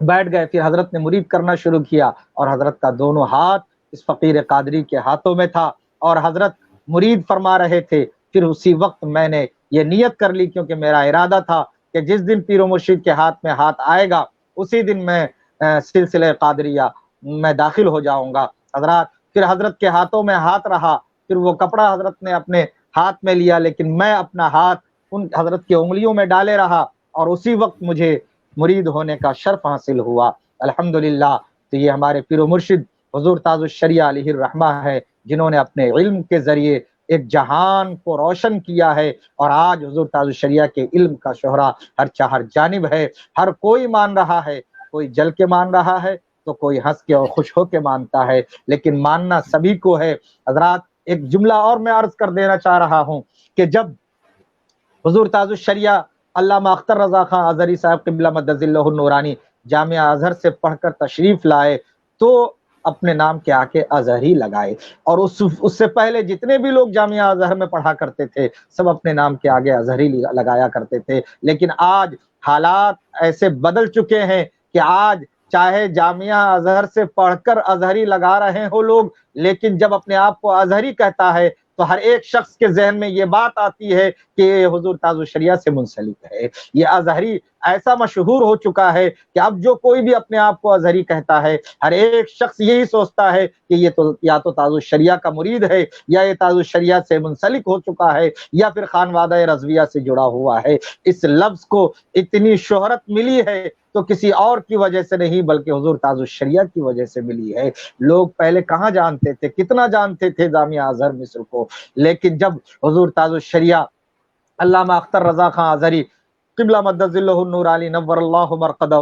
بیٹھ گئے۔ پھر حضرت نے مرید کرنا شروع کیا اور حضرت کا دونوں ہاتھ اس فقیر قادری کے ہاتھوں میں تھا اور حضرت مرید فرما رہے تھے۔ پھر اسی وقت میں نے یہ نیت کر لی، کیونکہ میرا ارادہ تھا کہ جس دن پیر و مرشد کے ہاتھ میں ہاتھ آئے گا اسی دن میں سلسلہ قادریہ میں داخل ہو جاؤں گا۔ حضرات پھر حضرت کے ہاتھوں میں ہاتھ رہا، پھر وہ کپڑا حضرت نے اپنے ہاتھ میں لیا، لیکن میں اپنا ہاتھ ان حضرت کی انگلیوں میں ڈالے رہا اور اسی وقت مجھے مرید ہونے کا شرف حاصل ہوا۔ الحمدللہ! تو یہ ہمارے پیر و مرشد حضور تاج الشریعہ علیہ الرحمہ ہے، جنہوں نے اپنے علم کے ذریعے ایک جہان کو روشن کیا ہے، اور آج حضور تاج الشریعہ کے علم کا شہرہ ہر جانب ہے۔ ہر کوئی مان رہا ہے، کوئی جل کے مان رہا ہے تو کوئی ہنس کے اور خوش ہو کے مانتا ہے، لیکن ماننا سبھی کو ہے۔ حضرات ایک جملہ اور میں عرض کر دینا چاہ رہا ہوں کہ جب حضور تاج الشریعہ علامہ اختر رضا خان ازہری صاحب قبلہ مدظ اللہ النورانی جامعہ ازہر سے پڑھ کر تشریف لائے تو اپنے نام کے آگے ازہری لگائے، اور اس سے پہلے جتنے بھی لوگ جامعہ ازہر میں پڑھا کرتے تھے سب اپنے نام کے آگے ازہری لگایا کرتے تھے۔ لیکن آج حالات ایسے بدل چکے ہیں کہ آج چاہے جامعہ ازہر سے پڑھ کر ازہری لگا رہے ہو لوگ، لیکن جب اپنے آپ کو ازہری کہتا ہے تو ہر ایک شخص کے ذہن میں یہ بات آتی ہے کہ یہ حضور تاج الشریعہ سے منسلک ہے۔ یہ ازہری ایسا مشہور ہو چکا ہے کہ اب جو کوئی بھی اپنے آپ کو ازہری کہتا ہے ہر ایک شخص یہی سوچتا ہے کہ یہ تو یا تو تاج الشریعہ کا مرید ہے، یا یہ تاج الشریعہ سے منسلک ہو چکا ہے، یا پھر خانوادہ رضویہ سے جڑا ہوا ہے۔ اس لفظ کو اتنی شہرت ملی ہے تو کسی اور کی وجہ سے نہیں بلکہ حضور تاج الشریعہ کی وجہ سے ملی ہے۔ لوگ پہلے کہاں جانتے تھے، کتنا جانتے تھے جامعہ ازہر مصر کو، لیکن جب حضور تاج الشریعہ علامہ اختر رضا خان ازہری قبلہ مدظ اللہ النورانی نور اللہ مرقدہ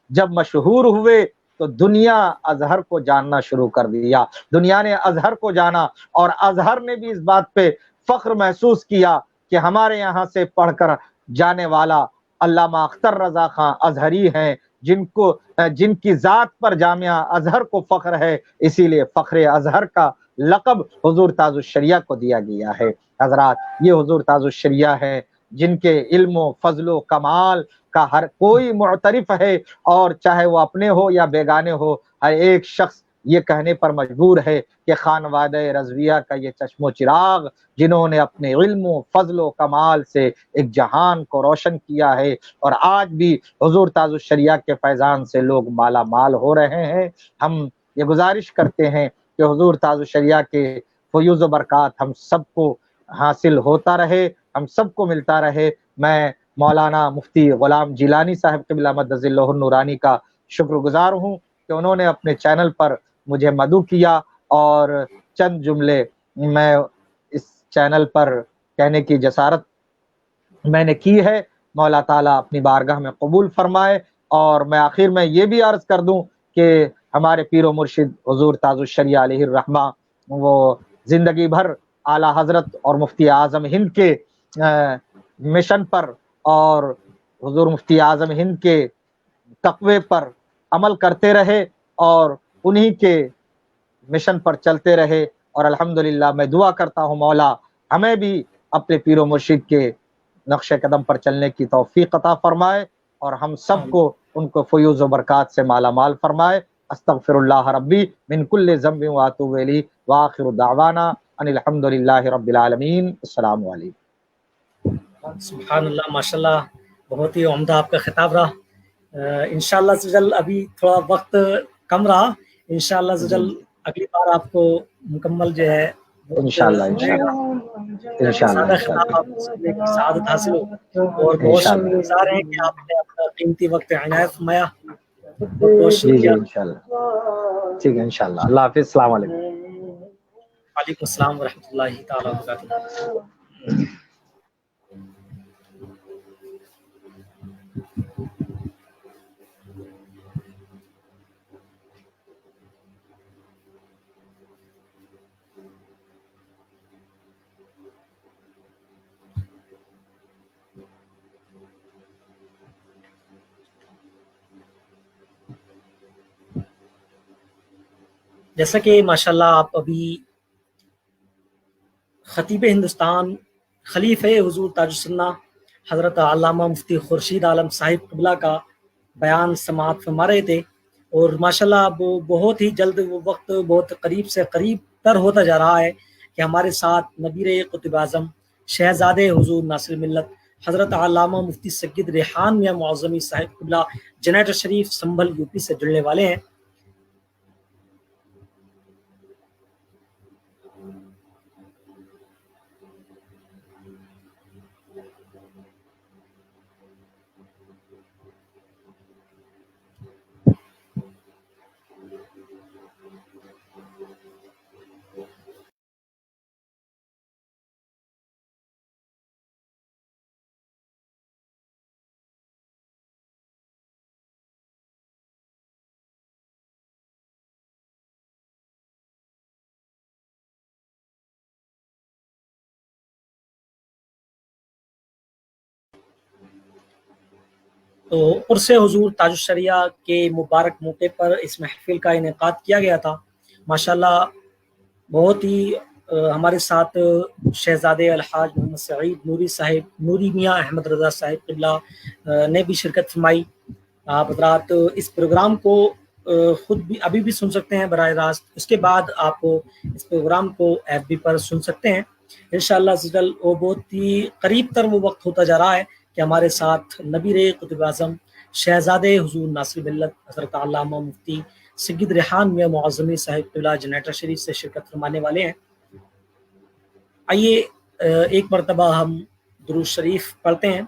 جب مشہور ہوئے تو دنیا ازہر کو جاننا شروع کر دیا، دنیا نے ازہر کو جانا، اور ازہر نے بھی اس بات پہ فخر محسوس کیا کہ ہمارے یہاں سے پڑھ کر جانے والا علامہ اختر رضا خان ازہری ہیں، جن کی ذات پر جامعہ ازہر کو فخر ہے، اسی لیے فخر ازہر کا لقب حضور تاج الشریعہ کو دیا گیا ہے۔ حضرات یہ حضور تاج الشریعہ ہے جن کے علم و فضل و کمال کا ہر کوئی معترف ہے، اور چاہے وہ اپنے ہو یا بیگانے ہو ہر ایک شخص یہ کہنے پر مجبور ہے کہ خانوادہ رضویہ کا یہ چشم و چراغ جنہوں نے اپنے علم و فضل و کمال سے ایک جہان کو روشن کیا ہے، اور آج بھی حضور تاج الشریعہ کے فیضان سے لوگ مالا مال ہو رہے ہیں۔ ہم یہ گزارش کرتے ہیں کہ حضور تاج الشریعہ کے فیوز و برکات ہم سب کو حاصل ہوتا رہے، ہم سب کو ملتا رہے۔ میں مولانا مفتی غلام جیلانی صاحب قبلہ مدظ اللہ النورانی کا شکر گزار ہوں کہ انہوں نے اپنے چینل پر مجھے مدعو کیا، اور چند جملے میں اس چینل پر کہنے کی جسارت میں نے کی ہے۔ مولا تعالیٰ اپنی بارگاہ میں قبول فرمائے، اور میں آخر میں یہ بھی عرض کر دوں کہ ہمارے پیر و مرشد حضور تاج الشریعہ علیہ الرحمہ وہ زندگی بھر اعلیٰ حضرت اور مفتی اعظم ہند کے مشن پر اور حضور مفتی اعظم ہند کے تقوی پر عمل کرتے رہے اور انہی کے مشن پر چلتے رہے. اور الحمدللہ میں دعا کرتا ہوں مولا ہمیں بھی اپنے پیر و مرشد کے نقش قدم پر چلنے کی توفیق عطا فرمائے اور ہم سب کو ان کو فیوز و برکات سے مالا مال فرمائے. استغفر اللہ ربی من کل ذنب واتوب الیہ واخر دعوانا ان الحمد للہ رب العالمین. السلام علیکم. سبحان اللہ، ماشاء اللہ، بہت ہی عمدہ آپ کا خطاب رہا. انشاءاللہ سجل ابھی تھوڑا وقت کم رہا، انشاءاللہ سجل اگلی بار آپ کو مکمل جو ہے انشاءاللہ ملے گا، انشاءاللہ زیادہ خطاب آپ کو سننے کی سعادت حاصل ہو، اور بہت شکر انشاءاللہ. گزار ہیں کہ آپ نے اپنا قیمتی وقت عنایت فرمایا. بہت بہت جی شکریہ. انشاءاللہ. ٹھیک ہے انشاءاللہ. اللہ حافظ. السلام علیکم. وعلیکم السلام ورحمۃ اللہ تعالیٰ وبرکاتہ. جیسا کہ ماشاءاللہ آپ ابھی خطیب ہندوستان خلیفہ حضور تاج السنہ حضرت علامہ مفتی خورشید عالم صاحب قبلہ کا بیان سماعت فرما رہے تھے، اور ماشاءاللہ اب بہت ہی جلد وہ وقت بہت قریب سے قریب تر ہوتا جا رہا ہے کہ ہمارے ساتھ نبیر قطب اعظم شہزادے حضور ناصر ملت حضرت علامہ مفتی سید ریحان میاں معظمی صاحب قبلہ جنیٹر شریف سنبھل یو پی سے جڑنے والے ہیں. تو عرس حضور تاج الشریعہ کے مبارک موقع پر اس محفل کا انعقاد کیا گیا تھا. ماشاءاللہ بہت ہی ہمارے ساتھ شہزادے الحاج محمد سعید نوری صاحب نوری میاں احمد رضا صاحب قبلہ نے بھی شرکت فرمائی. آپ حضرات اس پروگرام کو خود بھی ابھی بھی سن سکتے ہیں براہ راست، اس کے بعد آپ اس پروگرام کو ایف بی پر سن سکتے ہیں انشاءاللہ. سجل وہ بہت ہی قریب تر وہ وقت ہوتا جا رہا ہے کہ ہمارے ساتھ نبیر قطب اعظم شہزادے حضور ناصر ملت حضرت علامہ مفتی سید ریحان میاں معظمی صاحب قبلہ جنیٹر شریف سے شرکت فرمانے والے ہیں. آئیے ایک مرتبہ ہم درود شریف پڑھتے ہیں.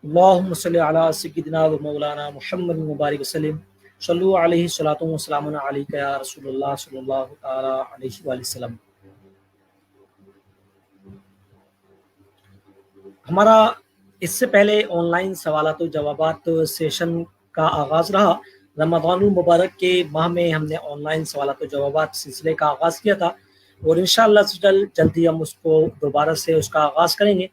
اللہم صلی علی سیدنا و مولانا محمد مبارک وسلم صلو علیہ صلاۃ و سلام علیک یا رسول اللہ صلی اللہ تعالی علیہ وآلہ وسلم. ہمارا اس سے پہلے آن لائن سوالات و جوابات سیشن کا آغاز رہا. رمضان المبارک کے ماہ میں ہم نے آن لائن سوالات و جوابات سلسلے کا آغاز کیا تھا، اور انشاءاللہ جلدی ہم اس کو دوبارہ سے اس کا آغاز کریں گے،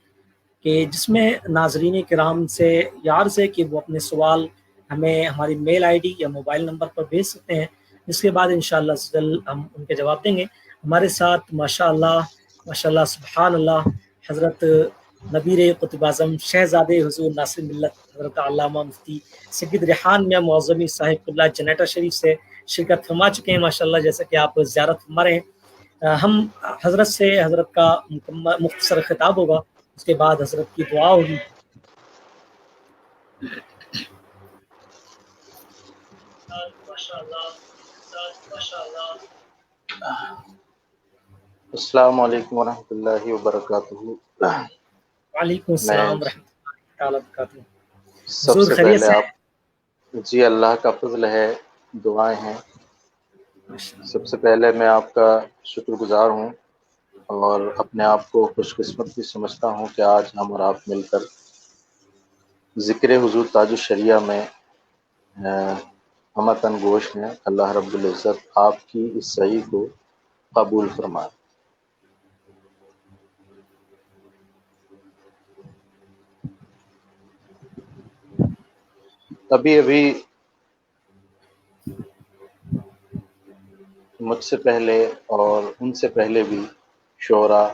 کہ جس میں ناظرین کرام سے یاد سے کہ وہ اپنے سوال ہمیں ہماری میل آئی ڈی یا موبائل نمبر پر بھیج سکتے ہیں، جس کے بعد انشاءاللہ ہم ان کے جواب دیں گے. ہمارے ساتھ ماشاءاللہ سبحان اللہ حضرت نبیر قطب اعظم شہزادے حضور ناصر ملت حضرت علامہ مفتی سید ریحان میاں معظمی صاحب قبلہ جنیٹر شریف سے شرکت فرما چکے ہیں ماشاءاللہ. جیسا کہ آپ زیارت فرما رہے ہیں، ہم حضرت سے حضرت کا مختصر خطاب ہوگا، اس کے بعد حضرت کی دعا ہوگی. السلام علیکم ورحمۃ اللہ وبرکاتہ. وعلیکم السلام ورحمۃ اللہ تعالیٰ وبرکاتہ. سب سے پہلے آپ جی اللہ کا فضل ہے، دعائیں ہیں. سب سے پہلے میں آپ کا شکر گزار ہوں اور اپنے آپ کو خوش قسمت بھی سمجھتا ہوں کہ آج ہم اور آپ مل کر ذکر حضور تاج الشریعہ میں ہم تن گوش ہیں. اللہ رب العزت آپ کی اس سعی کو قبول فرمائے. ابھی مجھ سے پہلے اور ان سے پہلے بھی شعراء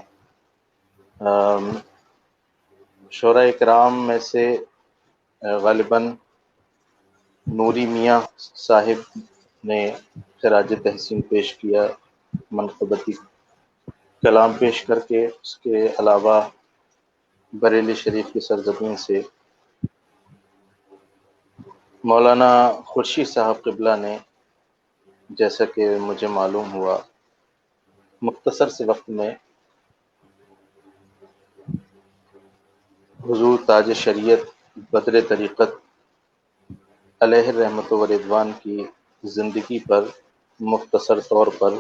اکرام میں سے غالباً نوری میاں صاحب نے خراج تحسین پیش کیا، منقبتی کلام پیش کر کے. اس کے علاوہ بریلی شریف کی سرزمین سے مولانا خورشید صاحب قبلہ نے، جیسا کہ مجھے معلوم ہوا، مختصر سے وقت میں حضور تاج شریعت بدر طریقت علیہ رحمت و رضوان کی زندگی پر مختصر طور پر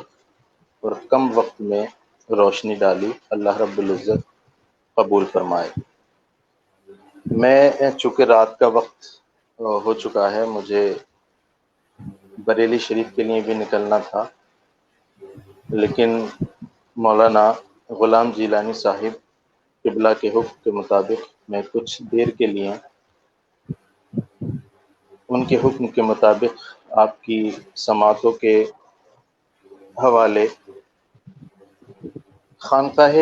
اور کم وقت میں روشنی ڈالی. اللہ رب العزت قبول فرمائے. میں چونکہ رات کا وقت ہو چکا ہے، مجھے بریلی شریف کے لیے بھی نکلنا تھا، لیکن مولانا غلام جیلانی صاحب قبلہ کے حکم کے مطابق میں کچھ دیر کے لیے ان کے حکم کے مطابق آپ کی سماعتوں کے حوالے خانقاہ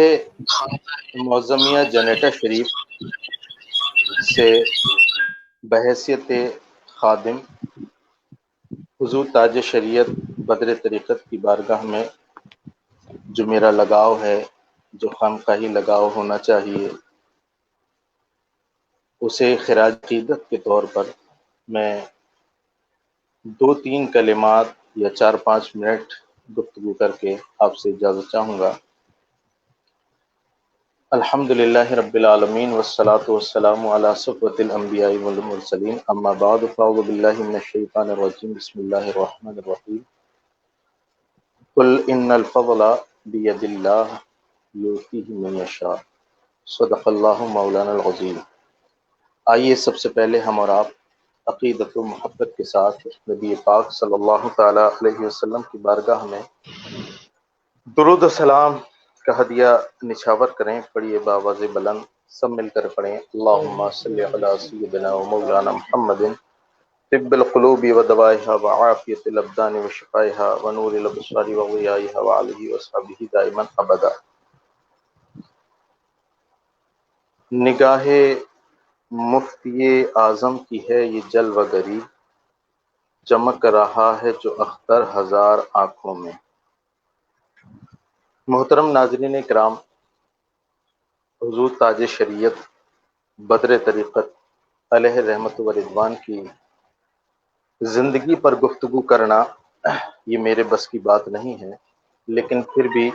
معظمیہ جنیٹا شریف سے بحیثیت خادم حضور تاج شریعت بدر طریقت کی بارگاہ میں جو میرا لگاؤ ہے، جو خانقاہی لگاؤ ہونا چاہیے، اسے خراج عقیدت کے طور پر میں 2-3 کلمات یا 4-5 منٹ گفتگو کر کے آپ سے اجازت چاہوں گا. الحمدللہ رب العالمین والصلاة والسلام علی صفوة الانبیاء والمرسلین، اما بعد فاعوذ باللہ من الشیطان الرجیم، بسم اللہ الرحمن الرحیم. قل ان الفضل بید اللہ یؤتیہ من یشاء، صدق اللہ مولانا العظیم. آئیے سب سے پہلے ہم اور آپ عقیدت و محبت کے ساتھ نبی پاک صلی اللہ تعالی علیہ وسلم کی بارگاہ میں درود و سلام کا ہدیہ نچھاور کریں. پڑھیے باواز بلند، سب مل کر پڑھیں. اللہم صلی علی سیدنا و مولانا محمد طب القلوب و دوائها وعافیت الابدان و شفائها و نور الابصار و ضیائها وعلیہ وصحبہ دائما ابدا. نگاہ مفتی اعظم کی ہے یہ جلوہ گری، چمک رہا ہے جو اختر ہزار آنکھوں میں. محترم ناظرین کرام، حضور تاج شریعت بدر طریقت علیہ رحمت و رضوان کی زندگی پر گفتگو کرنا یہ میرے بس کی بات نہیں ہے، لیکن پھر بھی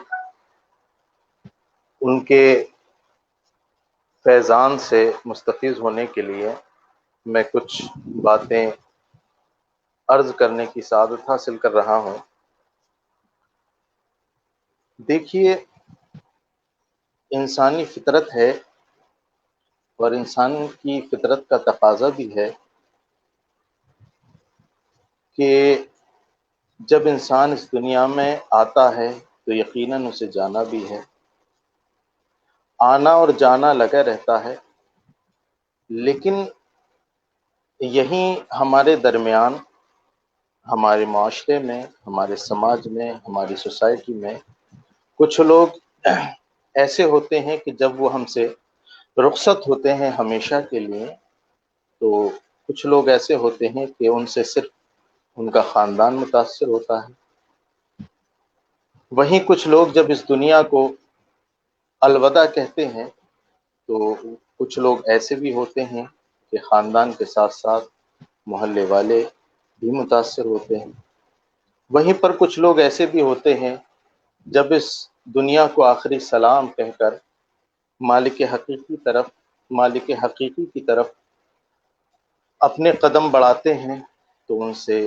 ان کے فیضان سے مستفیض ہونے کے لیے میں کچھ باتیں عرض کرنے کی سعادت حاصل کر رہا ہوں. دیکھیے، انسانی فطرت ہے اور انسان کی فطرت کا تقاضا بھی ہے کہ جب انسان اس دنیا میں آتا ہے تو یقیناً اسے جانا بھی ہے. آنا اور جانا لگا رہتا ہے، لیکن یہیں ہمارے درمیان، ہمارے معاشرے میں، ہمارے سماج میں، ہماری سوسائٹی میں کچھ لوگ ایسے ہوتے ہیں کہ جب وہ ہم سے رخصت ہوتے ہیں ہمیشہ کے لیے، تو کچھ لوگ ایسے ہوتے ہیں کہ ان سے صرف ان کا خاندان متاثر ہوتا ہے. وہیں کچھ لوگ جب اس دنیا کو الوداع کہتے ہیں تو کچھ لوگ ایسے بھی ہوتے ہیں کہ خاندان کے ساتھ ساتھ محلے والے بھی متاثر ہوتے ہیں. وہیں پر کچھ لوگ ایسے بھی ہوتے ہیں جب اس دنیا کو آخری سلام کہہ کر مالک حقیقی کی طرف اپنے قدم بڑھاتے ہیں تو ان سے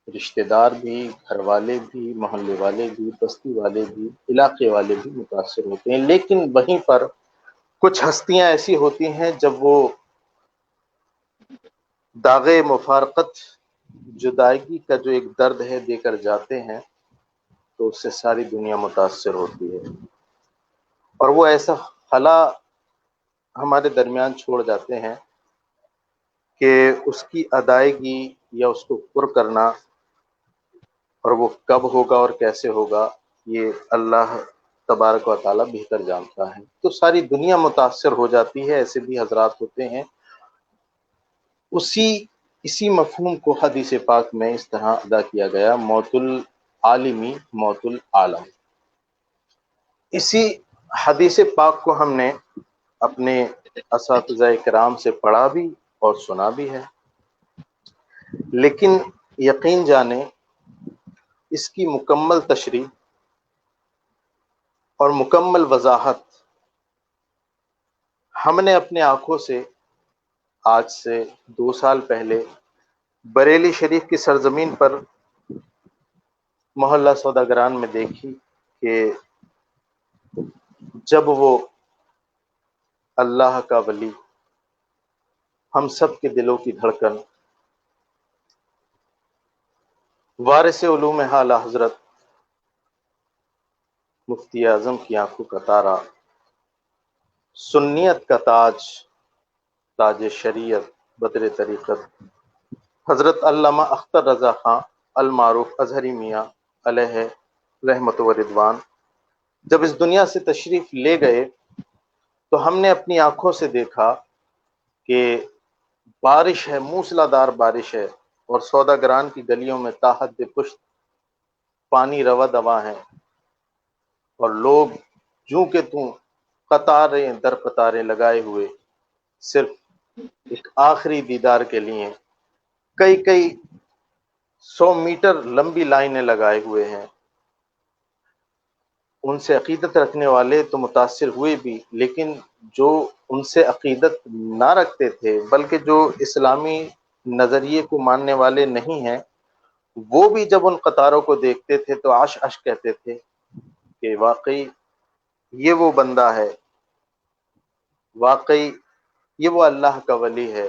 رشتہ دار بھی، گھر والے بھی، محلے والے بھی، بستی والے بھی، علاقے والے بھی متاثر ہوتے ہیں. لیکن وہیں پر کچھ ہستیاں ایسی ہوتی ہیں جب وہ داغ مفارقت، جدائیگی کا جو ایک درد ہے دے کر جاتے ہیں تو اس سے ساری دنیا متاثر ہوتی ہے، اور وہ ایسا خلا ہمارے درمیان چھوڑ جاتے ہیں کہ اس کی ادائیگی یا اس کو پر کرنا اور وہ کب ہوگا اور کیسے ہوگا یہ اللہ تبارک و تعالیٰ بہتر جانتا ہے۔ تو ساری دنیا متاثر ہو جاتی ہے، ایسے بھی حضرات ہوتے ہیں۔ اسی مفہوم کو حدیث پاک میں اس طرح ادا کیا گیا، موت العالمی موت العالم۔ اسی حدیث پاک کو ہم نے اپنے اساتذہ کرام سے پڑھا بھی اور سنا بھی ہے، لیکن یقین جانیں اس کی مکمل تشریح اور مکمل وضاحت ہم نے اپنے آنکھوں سے آج سے 2 سال پہلے بریلی شریف کی سرزمین پر محلہ سوداگران میں دیکھی کہ جب وہ اللہ کا ولی، ہم سب کے دلوں کی دھڑکن، وارث علوم اعلیٰ حضرت مفتی اعظم کی آنکھوں کا تارا، سنیت کا تاج شریعت بدر طریقت حضرت علامہ اختر رضا خان المعروف اظہری میاں علیہ رحمت و رضوان جب اس دنیا سے تشریف لے گئے تو ہم نے اپنی آنکھوں سے دیکھا کہ بارش ہے، موسلا دار بارش ہے، اور سوداگران کی گلیوں میں تاحد پشت پانی روا دوا ہے، اور لوگ جوں کہ توں قطاریں در قطاریں لگائے ہوئے صرف ایک آخری دیدار کے لیے کئی 100 میٹر لمبی لائنیں لگائے ہوئے ہیں۔ ان سے عقیدت رکھنے والے تو متاثر ہوئے بھی، لیکن جو ان سے عقیدت نہ رکھتے تھے بلکہ جو اسلامی نظریے کو ماننے والے نہیں ہیں، وہ بھی جب ان قطاروں کو دیکھتے تھے تو عش عش کہتے تھے کہ واقعی یہ وہ بندہ ہے، واقعی یہ وہ اللہ کا ولی ہے،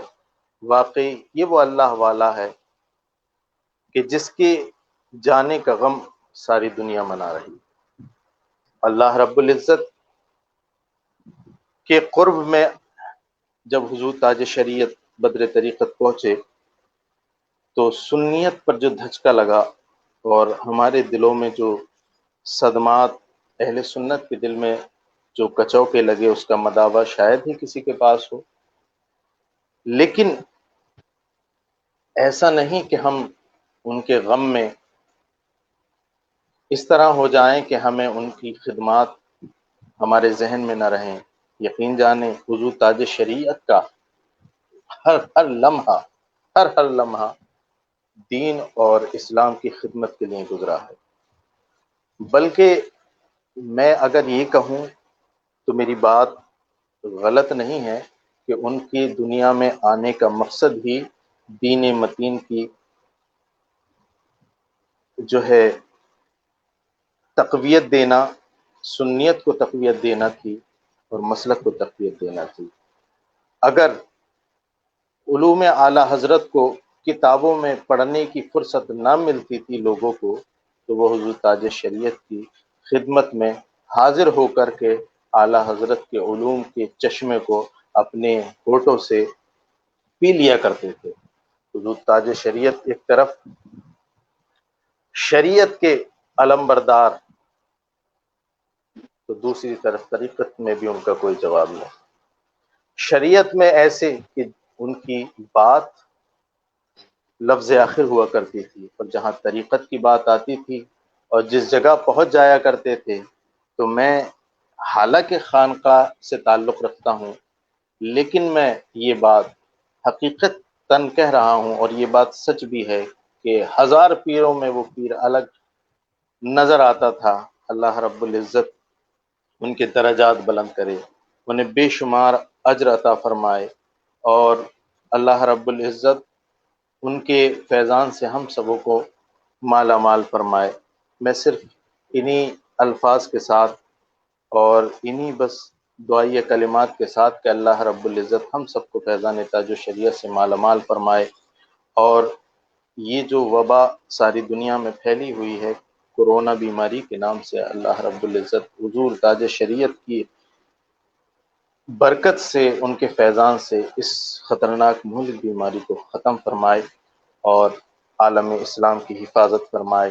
واقعی یہ وہ اللہ والا ہے کہ جس کے جانے کا غم ساری دنیا منا رہی۔ اللہ رب العزت کے قرب میں جب حضور تاج شریعت بدر طریقت پہنچے تو سنیت پر جو دھچکا لگا اور ہمارے دلوں میں جو صدمات، اہل سنت کے دل میں جو کچوکے لگے، اس کا مداوع شاید ہی کسی کے پاس ہو۔ لیکن ایسا نہیں کہ ہم ان کے غم میں اس طرح ہو جائیں کہ ہمیں ان کی خدمات ہمارے ذہن میں نہ رہیں۔ یقین جانیں حضور تاج شریعت کا ہر لمحہ دین اور اسلام کی خدمت کے لیے گزرا ہے۔ بلکہ میں اگر یہ کہوں تو میری بات غلط نہیں ہے کہ ان کی دنیا میں آنے کا مقصد ہی دین متین کی جو ہے تقویت دینا، سنیت کو تقویت دینا تھی اور مسلک کو تقویت دینا تھی۔ اگر علوم اعلیٰ حضرت کو کتابوں میں پڑھنے کی فرصت نہ ملتی تھی لوگوں کو، تو وہ حضور تاج شریعت کی خدمت میں حاضر ہو کر کے اعلیٰ حضرت کے علوم کے چشمے کو اپنے ہونٹوں سے پی لیا کرتے تھے۔ حضور تاج شریعت ایک طرف شریعت کے علمبردار، تو دوسری طرف طریقت میں بھی ان کا کوئی جواب نہیں۔ شریعت میں ایسے کہ ان کی بات لفظ آخر ہوا کرتی تھی، اور جہاں طریقت کی بات آتی تھی اور جس جگہ پہنچ جایا کرتے تھے، تو میں حالانکہ خانقاہ سے تعلق رکھتا ہوں، لیکن میں یہ بات حقیقت تن کہہ رہا ہوں، اور یہ بات سچ بھی ہے کہ 1000 پیروں میں وہ پیر الگ نظر آتا تھا۔ اللہ رب العزت ان کے درجات بلند کرے، انہیں بے شمار اجر عطا فرمائے، اور اللہ رب العزت ان کے فیضان سے ہم سبوں کو مالا مال فرمائے۔ میں صرف انہی الفاظ کے ساتھ اور انہی بس دعائیہ کلمات کے ساتھ کہ اللہ رب العزت ہم سب کو فیضان تاج و شریعت سے مالا مال فرمائے، اور یہ جو وبا ساری دنیا میں پھیلی ہوئی ہے کورونا بیماری کے نام سے، اللہ رب العزت حضور تاج شریعت کی برکت سے، ان کے فیضان سے اس خطرناک مہلک بیماری کو ختم فرمائے اور عالم اسلام کی حفاظت فرمائے۔